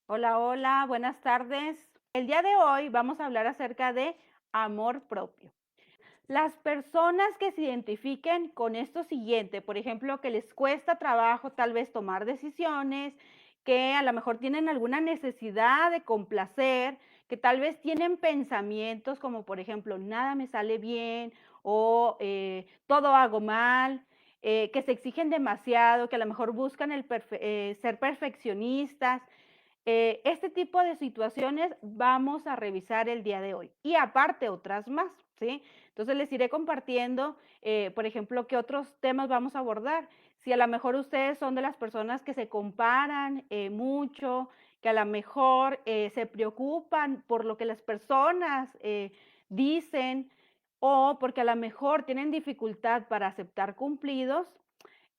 Hola, hola, buenas tardes. El día de hoy vamos a hablar acerca de amor propio. Las personas que se identifiquen con esto siguiente, por ejemplo, que les cuesta trabajo tal vez tomar decisiones, que a lo mejor tienen alguna necesidad de complacer, que tal vez tienen pensamientos como por ejemplo, nada me sale bien o todo hago mal, que se exigen demasiado, que a lo mejor buscan ser perfeccionistas. Este tipo de situaciones vamos a revisar el día de hoy y aparte otras más, ¿sí? Entonces les iré compartiendo, por ejemplo, qué otros temas vamos a abordar. Si a lo mejor ustedes son de las personas que se comparan mucho, que a lo mejor se preocupan por lo que las personas dicen o porque a lo mejor tienen dificultad para aceptar cumplidos,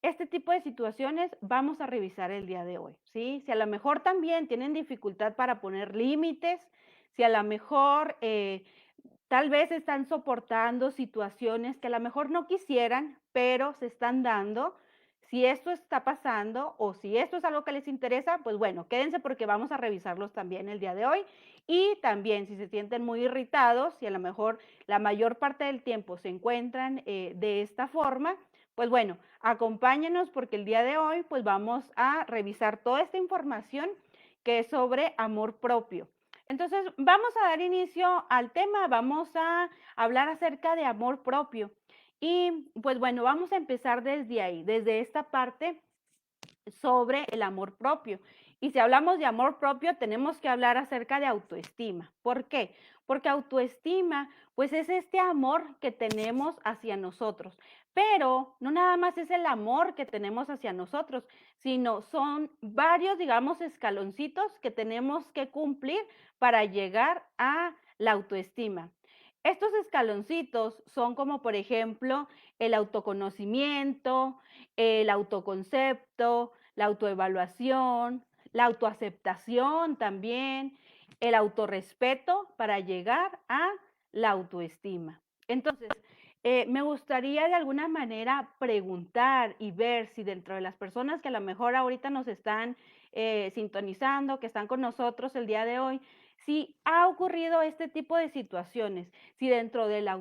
este tipo de situaciones vamos a revisar el día de hoy, ¿sí? Si a lo mejor también tienen dificultad para poner límites, si a lo mejor tal vez están soportando situaciones que a lo mejor no quisieran, pero se están dando. Si esto está pasando o si esto es algo que les interesa, pues bueno, quédense porque vamos a revisarlos también el día de hoy. Y también si se sienten muy irritados, si a lo mejor la mayor parte del tiempo se encuentran de esta forma, pues bueno, acompáñenos porque el día de hoy pues vamos a revisar toda esta información que es sobre amor propio. Entonces, vamos a dar inicio al tema, vamos a hablar acerca de amor propio. Y pues bueno, vamos a empezar desde ahí, desde esta parte sobre el amor propio. Y si hablamos de amor propio, tenemos que hablar acerca de autoestima. ¿Por qué? Porque autoestima, pues es este amor que tenemos hacia nosotros. Pero no nada más es el amor que tenemos hacia nosotros, sino son varios, digamos, escaloncitos que tenemos que cumplir para llegar a la autoestima. Estos escaloncitos son como, por ejemplo, el autoconocimiento, el autoconcepto, la autoevaluación, la autoaceptación también, el autorrespeto para llegar a la autoestima. Entonces, me gustaría de alguna manera preguntar y ver si dentro de las personas que a lo mejor ahorita nos están sintonizando, que están con nosotros el día de hoy, si ha ocurrido este tipo de situaciones, si dentro de la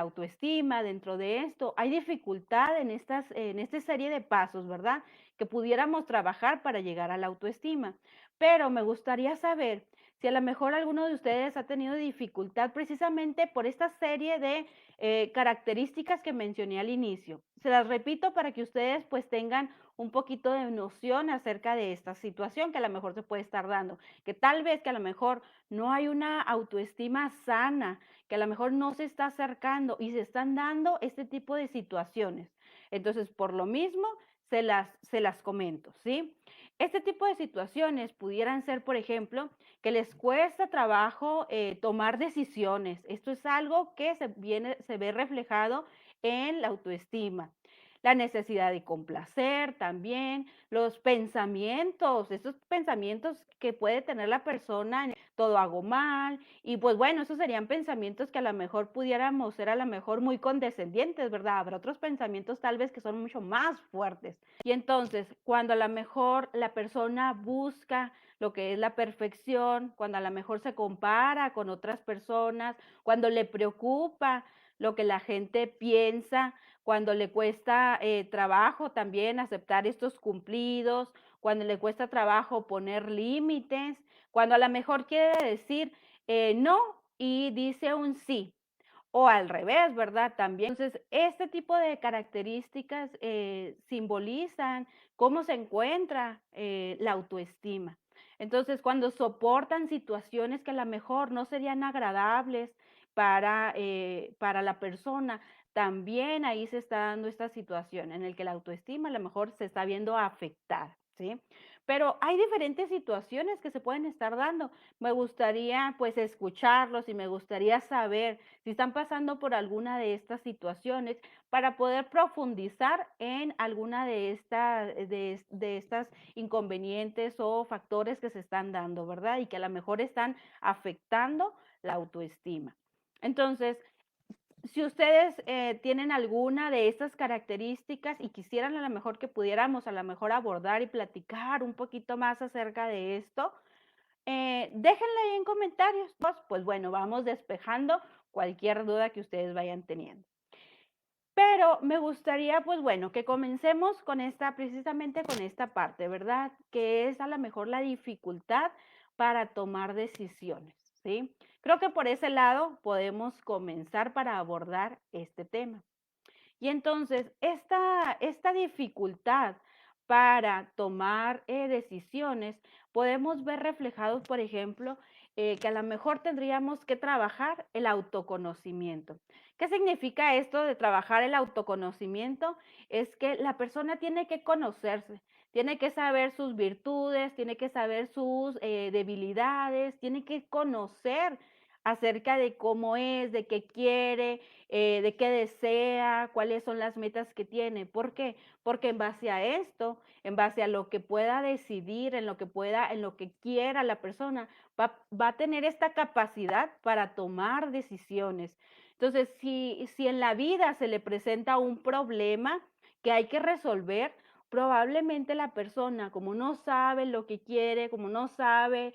autoestima, dentro de esto, hay dificultad en esta serie de pasos, ¿verdad? Que pudiéramos trabajar para llegar a la autoestima. Pero me gustaría saber si a lo mejor alguno de ustedes ha tenido dificultad precisamente por esta serie de características que mencioné al inicio. Se las repito para que ustedes pues tengan un poquito de noción acerca de esta situación que a lo mejor se puede estar dando, que tal vez que a lo mejor no hay una autoestima sana, que a lo mejor no se está acercando y se están dando este tipo de situaciones. Entonces, por lo mismo, se las comento, ¿sí? Este tipo de situaciones pudieran ser, por ejemplo, que les cuesta trabajo tomar decisiones. Esto es algo que se ve reflejado en la autoestima. La necesidad de complacer también, los pensamientos, esos pensamientos que puede tener la persona, todo hago mal, y pues bueno, esos serían pensamientos que a lo mejor pudiéramos ser a lo mejor muy condescendientes, ¿verdad? Habrá otros pensamientos tal vez que son mucho más fuertes. Y entonces, cuando a lo mejor la persona busca lo que es la perfección, cuando a lo mejor se compara con otras personas, cuando le preocupa lo que la gente piensa, cuando le cuesta trabajo también aceptar estos cumplidos, cuando le cuesta trabajo poner límites, cuando a lo mejor quiere decir no y dice un sí. O al revés, ¿verdad? También. Entonces, este tipo de características simbolizan cómo se encuentra la autoestima. Entonces, cuando soportan situaciones que a lo mejor no serían agradables para la persona, también ahí se está dando esta situación en el que la autoestima a lo mejor se está viendo afectada, ¿sí? Pero hay diferentes situaciones que se pueden estar dando. Me gustaría pues escucharlos y me gustaría saber si están pasando por alguna de estas situaciones para poder profundizar en alguna de estas inconvenientes o factores que se están dando, ¿verdad? Y que a lo mejor están afectando la autoestima. Entonces, si ustedes tienen alguna de estas características y quisieran a lo mejor que pudiéramos a lo mejor abordar y platicar un poquito más acerca de esto, Déjenla ahí en comentarios. Pues bueno, vamos despejando cualquier duda que ustedes vayan teniendo. Pero me gustaría, pues bueno, que comencemos con esta, precisamente con esta parte, ¿verdad? Que es a lo mejor la dificultad para tomar decisiones, ¿sí? Creo que por ese lado podemos comenzar para abordar este tema. Y entonces, esta dificultad para tomar decisiones, podemos ver reflejados, por ejemplo, que a lo mejor tendríamos que trabajar el autoconocimiento. ¿Qué significa esto de trabajar el autoconocimiento? Es que la persona tiene que conocerse, tiene que saber sus virtudes, tiene que saber sus debilidades, tiene que conocer acerca de cómo es, de qué quiere, de qué desea, cuáles son las metas que tiene. ¿Por qué? Porque en base a esto, en base a lo que pueda decidir, en lo que pueda, en lo que quiera la persona, va a tener esta capacidad para tomar decisiones. Entonces, si en la vida se le presenta un problema que hay que resolver, probablemente la persona, como no sabe lo que quiere, como no sabe,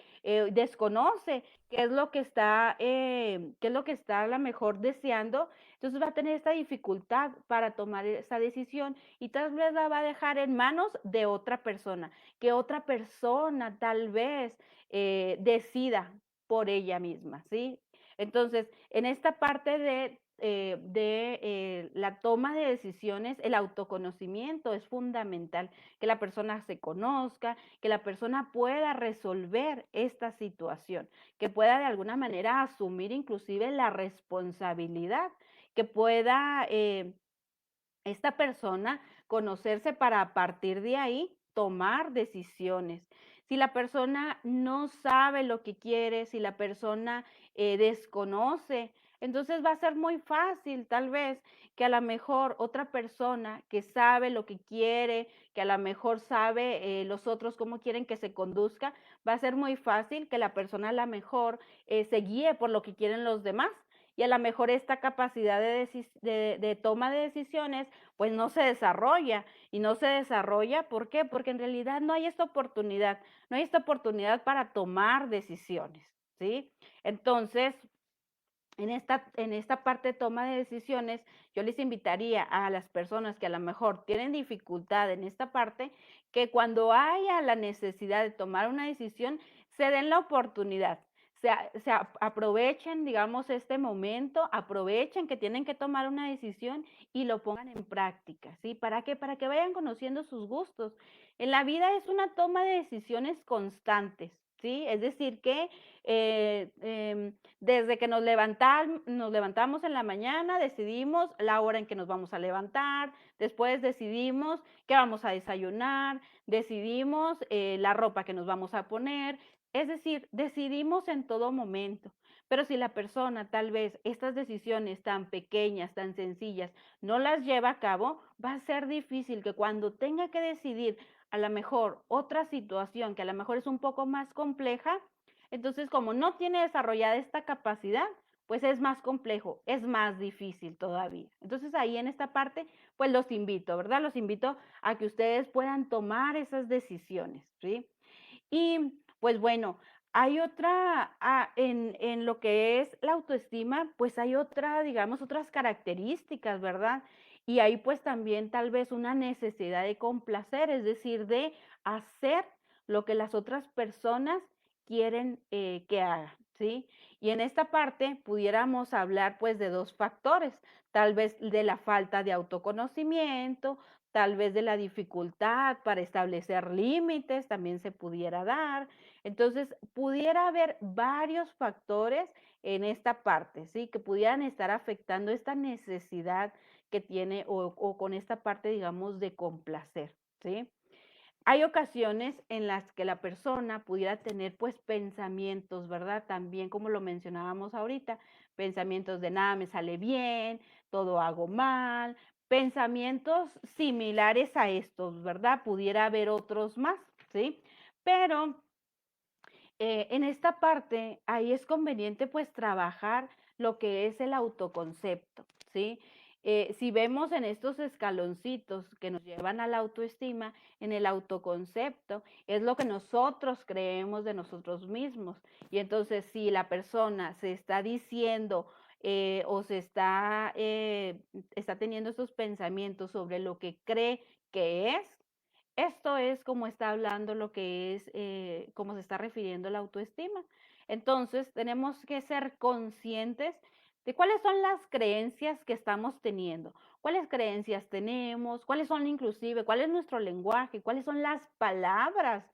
desconoce qué es lo que está a lo mejor deseando, entonces va a tener esta dificultad para tomar esa decisión y tal vez la va a dejar en manos de otra persona, que otra persona tal vez decida por ella misma, ¿sí? Entonces, en esta parte de la toma de decisiones, el autoconocimiento es fundamental, que la persona se conozca, que la persona pueda resolver esta situación, que pueda de alguna manera asumir inclusive la responsabilidad, que pueda esta persona conocerse para a partir de ahí tomar decisiones. Si la persona no sabe lo que quiere, si la persona desconoce, entonces va a ser muy fácil tal vez que a lo mejor otra persona que sabe lo que quiere, que a lo mejor sabe los otros cómo quieren que se conduzca, va a ser muy fácil que la persona a lo mejor se guíe por lo que quieren los demás y a lo mejor esta capacidad de toma de decisiones pues no se desarrolla y no se desarrolla, ¿por qué? Porque en realidad no hay esta oportunidad, no hay esta oportunidad para tomar decisiones, ¿sí? Entonces, en esta parte de toma de decisiones, yo les invitaría a las personas que a lo mejor tienen dificultad en esta parte, que cuando haya la necesidad de tomar una decisión, se den la oportunidad. Aprovechen, digamos, este momento, aprovechen que tienen que tomar una decisión y lo pongan en práctica, ¿sí? ¿Para qué? Para que vayan conociendo sus gustos. En la vida es una toma de decisiones constantes, ¿sí? Es decir, que desde que nos levantamos en la mañana, decidimos la hora en que nos vamos a levantar, después decidimos qué vamos a desayunar, decidimos la ropa que nos vamos a poner, es decir, decidimos en todo momento. Pero si la persona tal vez estas decisiones tan pequeñas, tan sencillas, no las lleva a cabo, va a ser difícil que cuando tenga que decidir a lo mejor otra situación que a lo mejor es un poco más compleja, entonces, como no tiene desarrollada esta capacidad, pues es más complejo, es más difícil todavía. Entonces, ahí en esta parte, pues los invito, ¿verdad? Los invito a que ustedes puedan tomar esas decisiones, ¿sí? Y pues bueno, hay otra, en lo que es la autoestima, pues hay otra, digamos, otras características, ¿verdad? Y ahí pues también tal vez una necesidad de complacer, es decir, de hacer lo que las otras personas quieren que haga, ¿sí? Y en esta parte pudiéramos hablar pues de dos factores, tal vez de la falta de autoconocimiento, tal vez de la dificultad para establecer límites también se pudiera dar. Entonces, pudiera haber varios factores en esta parte, ¿sí? Que pudieran estar afectando esta necesidad que tiene o con esta parte, digamos, de complacer, ¿sí? Hay ocasiones en las que la persona pudiera tener pues pensamientos, ¿verdad? También como lo mencionábamos ahorita, pensamientos de nada me sale bien, todo hago mal, pensamientos similares a estos, ¿verdad? Pudiera haber otros más, ¿sí? Pero en esta parte, ahí es conveniente pues trabajar lo que es el autoconcepto, ¿sí? Si vemos en estos escaloncitos que nos llevan a la autoestima, en el autoconcepto, es lo que nosotros creemos de nosotros mismos. Y entonces, si la persona se está diciendo o está teniendo estos pensamientos sobre lo que cree que es, esto es como está hablando lo que es, cómo se está refiriendo la autoestima. Entonces, tenemos que ser conscientes de cuáles son las creencias que estamos teniendo, cuáles creencias tenemos, cuáles son inclusive, cuál es nuestro lenguaje, cuáles son las palabras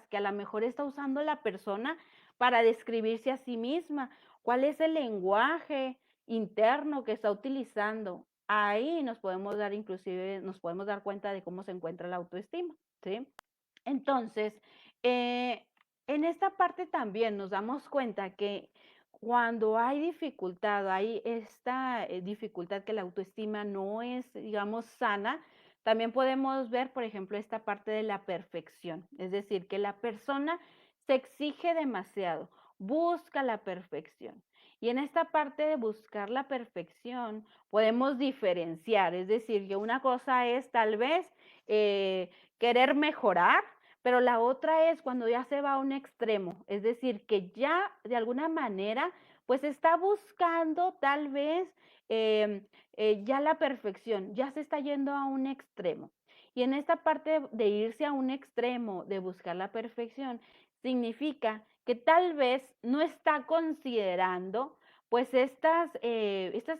que a lo mejor está usando la persona para describirse a sí misma, cuál es el lenguaje interno que está utilizando. Ahí nos podemos dar inclusive, nos podemos dar cuenta de cómo se encuentra la autoestima, ¿sí? Entonces, eh, en esta parte también nos damos cuenta que cuando hay dificultad, hay esta dificultad que la autoestima no es, digamos, sana, también podemos ver, por ejemplo, esta parte de la perfección, es decir, que la persona se exige demasiado, busca la perfección. Y en esta parte de buscar la perfección podemos diferenciar, es decir, que una cosa es tal vez querer mejorar, pero la otra es cuando ya se va a un extremo, es decir, que ya de alguna manera pues está buscando tal vez ya la perfección, ya se está yendo a un extremo. Y en esta parte de irse a un extremo, de buscar la perfección, significa que tal vez no está considerando pues estas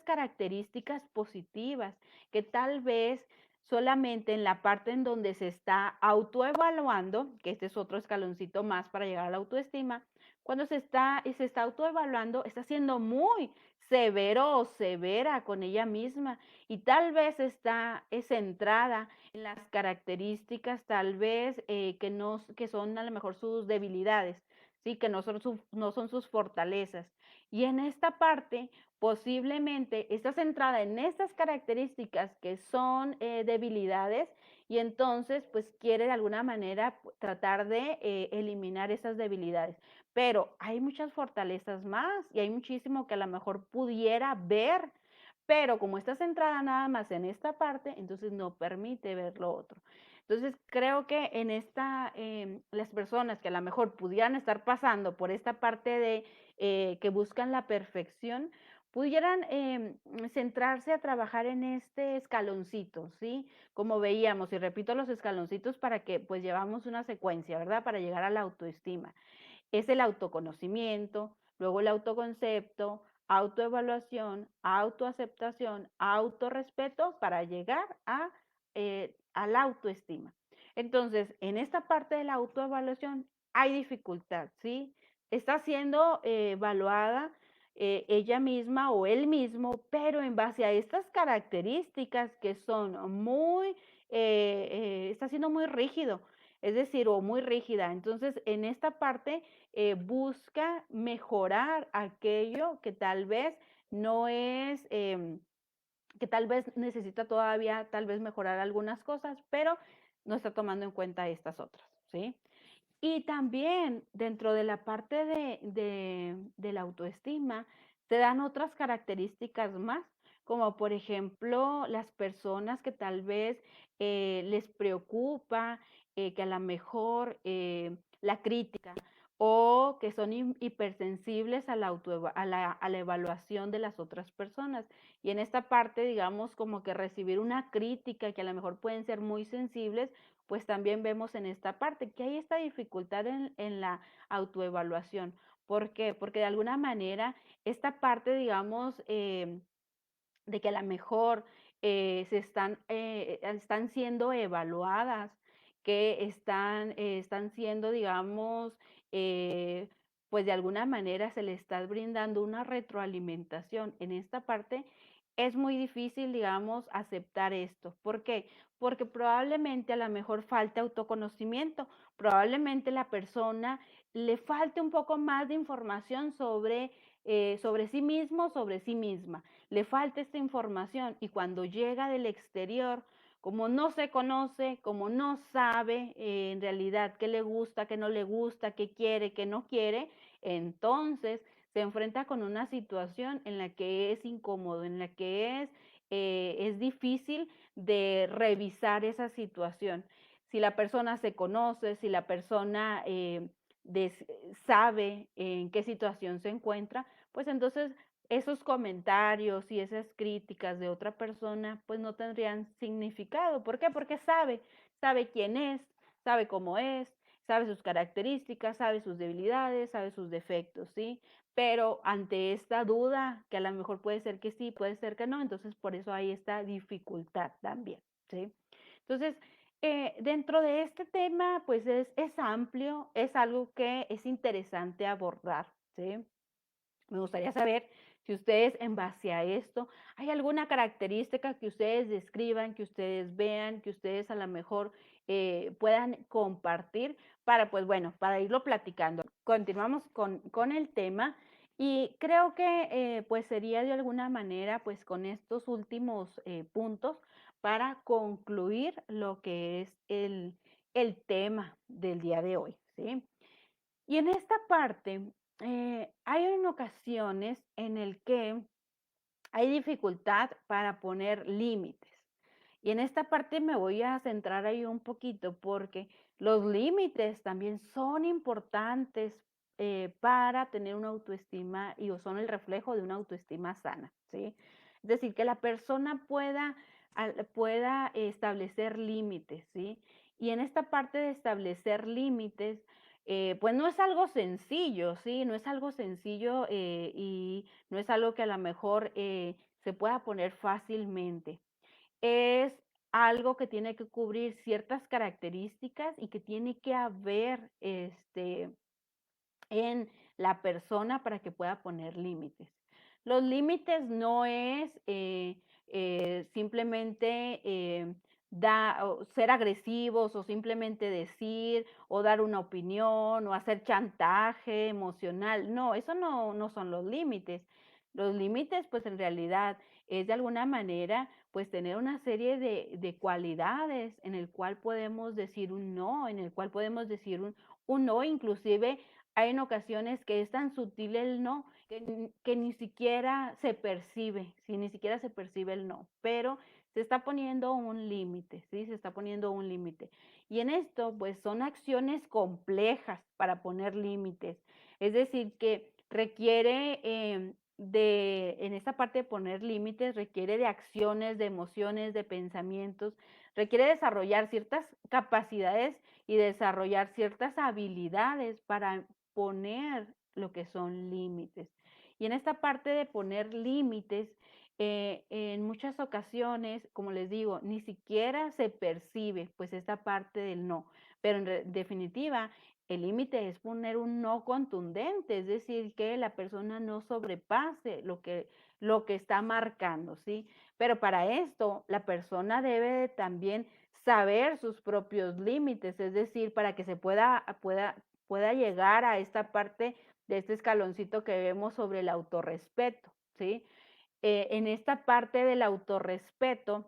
características positivas, que tal vez solamente en la parte en donde se está autoevaluando, que este es otro escaloncito más para llegar a la autoestima, cuando se está autoevaluando, está siendo muy severo o severa con ella misma y tal vez está centrada en las características tal vez que son a lo mejor sus debilidades, ¿sí? Que no son sus fortalezas. Y en esta parte posiblemente está centrada en estas características que son debilidades y entonces pues quiere de alguna manera tratar de eliminar esas debilidades. Pero hay muchas fortalezas más y hay muchísimo que a lo mejor pudiera ver, pero como está centrada nada más en esta parte, entonces no permite ver lo otro. Entonces creo que en las personas que a lo mejor pudieran estar pasando por esta parte de que buscan la perfección, pudieran centrarse a trabajar en este escaloncito, ¿sí? Como veíamos, y repito los escaloncitos para que pues llevamos una secuencia, ¿verdad? Para llegar a la autoestima. Es el autoconocimiento, luego el autoconcepto, autoevaluación, autoaceptación, autorrespeto para llegar a la autoestima. Entonces, en esta parte de la autoevaluación hay dificultad, ¿sí? Está siendo evaluada ella misma o él mismo, pero en base a estas características que son está siendo muy rígido, es decir, o muy rígida. Entonces, en esta parte busca mejorar aquello que tal vez no es, que tal vez necesita todavía, tal vez mejorar algunas cosas, pero no está tomando en cuenta estas otras, ¿sí? Y también dentro de la parte de la autoestima se dan otras características más, como por ejemplo las personas que tal vez les preocupa que a lo mejor la crítica o que son hipersensibles a a la evaluación de las otras personas. Y en esta parte, digamos, como que recibir una crítica que a lo mejor pueden ser muy sensibles, pues también vemos en esta parte que hay esta dificultad en la autoevaluación. ¿Por qué? Porque de alguna manera esta parte, digamos, de que a lo mejor están siendo evaluadas, que están siendo, digamos, eh, pues de alguna manera se le está brindando una retroalimentación. En esta parte es muy difícil, digamos, aceptar esto. ¿Por qué? Porque probablemente a lo mejor falte autoconocimiento, probablemente la persona le falte un poco más de información sobre sí mismo, sobre sí misma, le falta esta información y cuando llega del exterior, como no se conoce, como no sabe en realidad qué le gusta, qué no le gusta, qué quiere, qué no quiere, entonces se enfrenta con una situación en la que es incómodo, en la que es difícil de revisar esa situación. Si la persona se conoce, si la persona sabe en qué situación se encuentra, pues entonces esos comentarios y esas críticas de otra persona, pues no tendrían significado. ¿Por qué? Porque sabe quién es, sabe cómo es, sabe sus características, sabe sus debilidades, sabe sus defectos, ¿sí? Pero ante esta duda, que a lo mejor puede ser que sí, puede ser que no, entonces por eso hay esta dificultad también, ¿sí? Entonces, dentro de este tema, pues es amplio, es algo que es interesante abordar, ¿sí? Me gustaría saber si ustedes en base a esto, ¿hay alguna característica que ustedes describan, que ustedes vean, que ustedes a lo mejor puedan compartir para, pues bueno, para irlo platicando? Continuamos con el tema y creo que pues sería de alguna manera pues con estos últimos puntos para concluir lo que es el tema del día de hoy, ¿sí? Y en esta parte, hay en ocasiones en el que hay dificultad para poner límites. Y en esta parte me voy a centrar ahí un poquito porque los límites también son importantes para tener una autoestima y o son el reflejo de una autoestima sana, ¿sí? Es decir, que la persona pueda establecer límites, ¿sí? Y en esta parte de establecer límites, pues no es algo sencillo, ¿sí? No es algo sencillo y no es algo que a lo mejor se pueda poner fácilmente. Es algo que tiene que cubrir ciertas características y que tiene que haber en la persona para que pueda poner límites. Los límites no es simplemente ser agresivos o simplemente decir o dar una opinión o hacer chantaje emocional. No, eso no son los límites. Los límites, pues en realidad es de alguna manera, pues tener una serie de cualidades en el cual podemos decir un no, en el cual podemos decir un no, inclusive hay en ocasiones que es tan sutil el no que ni siquiera se percibe, sí, ni siquiera se percibe el no, pero se está poniendo un límite, ¿sí? Se está poniendo un límite. Y en esto, pues son acciones complejas para poner límites. Es decir, que requiere en esta parte de poner límites, requiere de acciones, de emociones, de pensamientos, requiere desarrollar ciertas capacidades y desarrollar ciertas habilidades para poner lo que son límites. Y en esta parte de poner límites, en muchas ocasiones, como les digo, ni siquiera se percibe pues esta parte del no, pero en definitiva, el límite es poner un no contundente, es decir, que la persona no sobrepase lo que está marcando, ¿sí? Pero para esto, la persona debe de también saber sus propios límites, es decir, para que se pueda llegar a esta parte de este escaloncito que vemos sobre el autorrespeto, ¿sí? En esta parte del autorrespeto,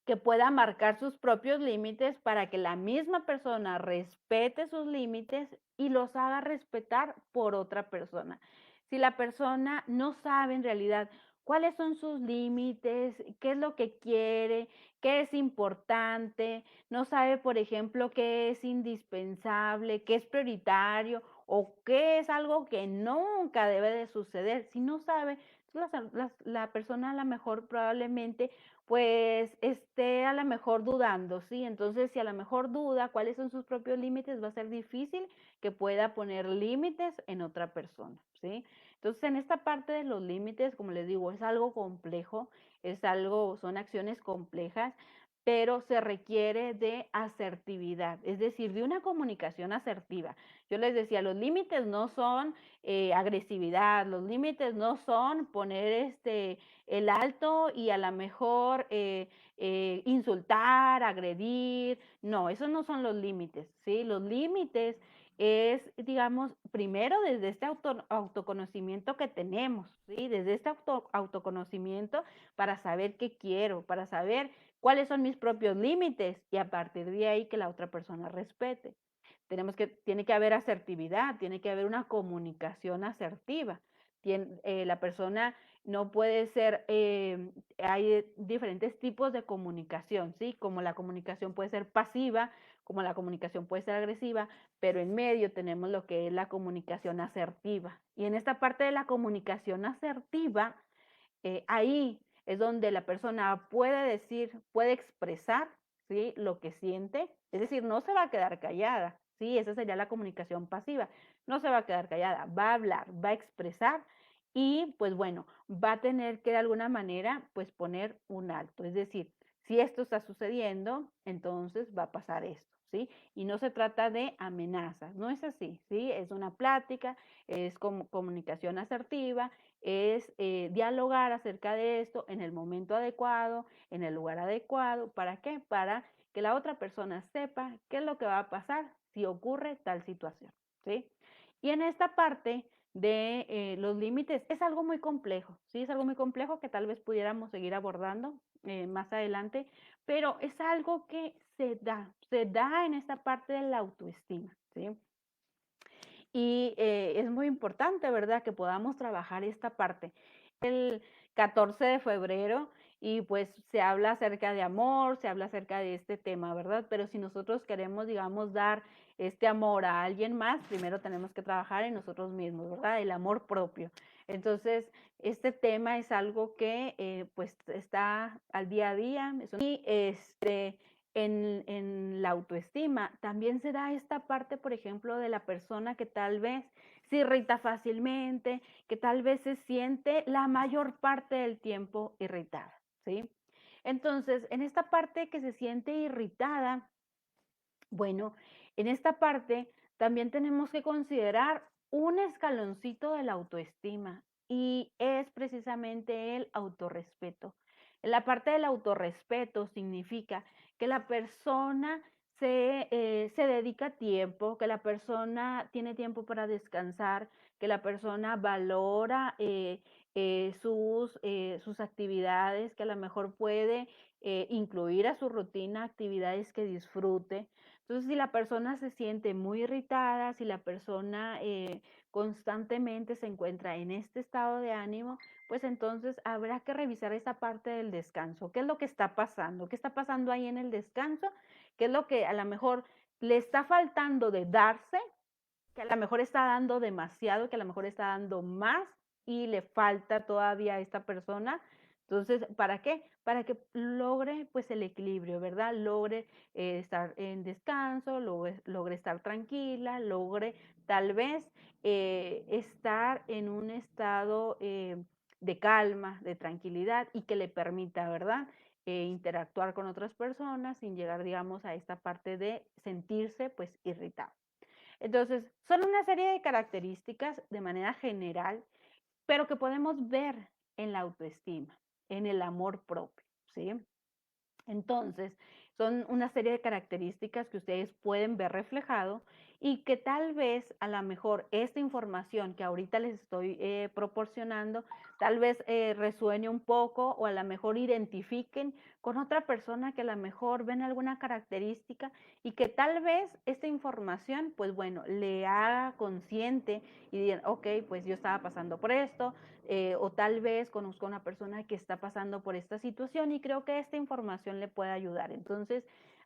que pueda marcar sus propios límites para que la misma persona respete sus límites y los haga respetar por otra persona. Si la persona no sabe en realidad cuáles son sus límites, qué es lo que quiere, qué es importante, no sabe, por ejemplo, qué es indispensable, qué es prioritario o qué es algo que nunca debe de suceder, si no sabe, la persona a lo mejor probablemente pues esté a lo mejor dudando, ¿sí? Entonces, si a lo mejor duda cuáles son sus propios límites, va a ser difícil que pueda poner límites en otra persona, ¿sí? Entonces, en esta parte de los límites, como les digo, es algo complejo, son acciones complejas, pero se requiere de asertividad, es decir, de una comunicación asertiva. Yo les decía, los límites no son agresividad, los límites no son poner el alto y a lo mejor insultar, agredir. No, esos no son los límites, ¿sí? Los límites es, digamos, primero desde este autoconocimiento que tenemos, ¿sí? Desde este autoconocimiento para saber qué quiero, para saber cuáles son mis propios límites y a partir de ahí que la otra persona respete. tiene que haber asertividad, tiene que haber una comunicación asertiva. La persona no puede ser, hay diferentes tipos de comunicación, ¿sí? Como la comunicación puede ser pasiva, como la comunicación puede ser agresiva, pero en medio tenemos lo que es la comunicación asertiva. Y en esta parte de la comunicación asertiva, ahí es donde la persona puede decir, puede expresar, ¿sí? Lo que siente, es decir, no se va a quedar callada, ¿sí? Esa sería la comunicación pasiva, no se va a quedar callada, va a hablar, va a expresar y pues bueno, va a tener que de alguna manera pues poner un alto, es decir, si esto está sucediendo, entonces va a pasar esto, ¿sí? Y no se trata de amenazas, no es así, ¿sí? Es una plática, es como comunicación asertiva, es dialogar acerca de esto en el momento adecuado, en el lugar adecuado. ¿Para qué? Para que la otra persona sepa qué es lo que va a pasar si ocurre tal situación, ¿sí? Y en esta parte de los límites es algo muy complejo, ¿sí? Es algo muy complejo que tal vez pudiéramos seguir abordando más adelante, pero es algo que se da en esta parte de la autoestima, ¿sí? Y es muy importante, ¿verdad?, que podamos trabajar esta parte. El 14 de febrero y pues se habla acerca de amor, se habla acerca de este tema, ¿verdad? Pero si nosotros queremos, digamos, dar este amor a alguien más, primero tenemos que trabajar en nosotros mismos, ¿verdad? El amor propio. Entonces, este tema es algo que pues está al día a día. Y en la autoestima también se da esta parte, por ejemplo, de la persona que tal vez se irrita fácilmente, que tal vez se siente la mayor parte del tiempo irritada, ¿sí? Entonces, en esta parte que se siente irritada, bueno, en esta parte también tenemos que considerar un escaloncito de la autoestima y es precisamente el autorrespeto. En la parte del autorrespeto significa que la persona se dedica tiempo, que la persona tiene tiempo para descansar, que la persona valora sus actividades, que a lo mejor puede incluir a su rutina actividades que disfrute. Entonces, si la persona se siente muy irritada, si la persona constantemente se encuentra en este estado de ánimo, pues entonces habrá que revisar esa parte del descanso. ¿Qué es lo que está pasando? ¿Qué está pasando ahí en el descanso? ¿Qué es lo que a lo mejor le está faltando de darse? Que a lo mejor está dando demasiado, que a lo mejor está dando más y le falta todavía a esta persona. Entonces, ¿para qué? Para que logre pues el equilibrio, ¿verdad? Logre estar en descanso, logre estar tranquila, logre tal vez estar en un estado de calma, de tranquilidad y que le permita, ¿verdad? Interactuar con otras personas sin llegar, digamos, a esta parte de sentirse pues irritado. Entonces, son una serie de características de manera general, pero que podemos ver en la autoestima, en el amor propio, ¿sí? Entonces, son una serie de características que ustedes pueden ver reflejado y que tal vez a lo mejor esta información que ahorita les estoy proporcionando, tal vez resuene un poco o a lo mejor identifiquen con otra persona que a lo mejor ven alguna característica y que tal vez esta información, pues bueno, le haga consciente y digan, ok, pues yo estaba pasando por esto, o tal vez conozco a una persona que está pasando por esta situación y creo que esta información le puede ayudar. Entonces,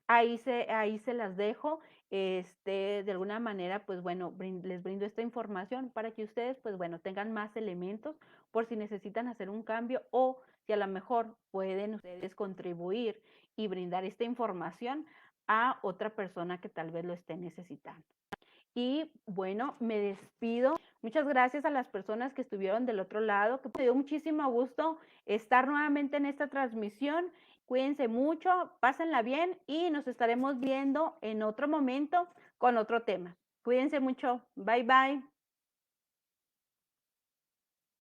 ahí se las dejo. De alguna manera, pues bueno, les brindo esta información para que ustedes, pues bueno, tengan más elementos por si necesitan hacer un cambio o si a lo mejor pueden ustedes contribuir y brindar esta información a otra persona que tal vez lo esté necesitando. Y bueno, me despido. Muchas gracias a las personas que estuvieron del otro lado, que me dio muchísimo gusto estar nuevamente en esta transmisión. Cuídense mucho, pásenla bien y nos estaremos viendo en otro momento con otro tema. Cuídense mucho. Bye bye.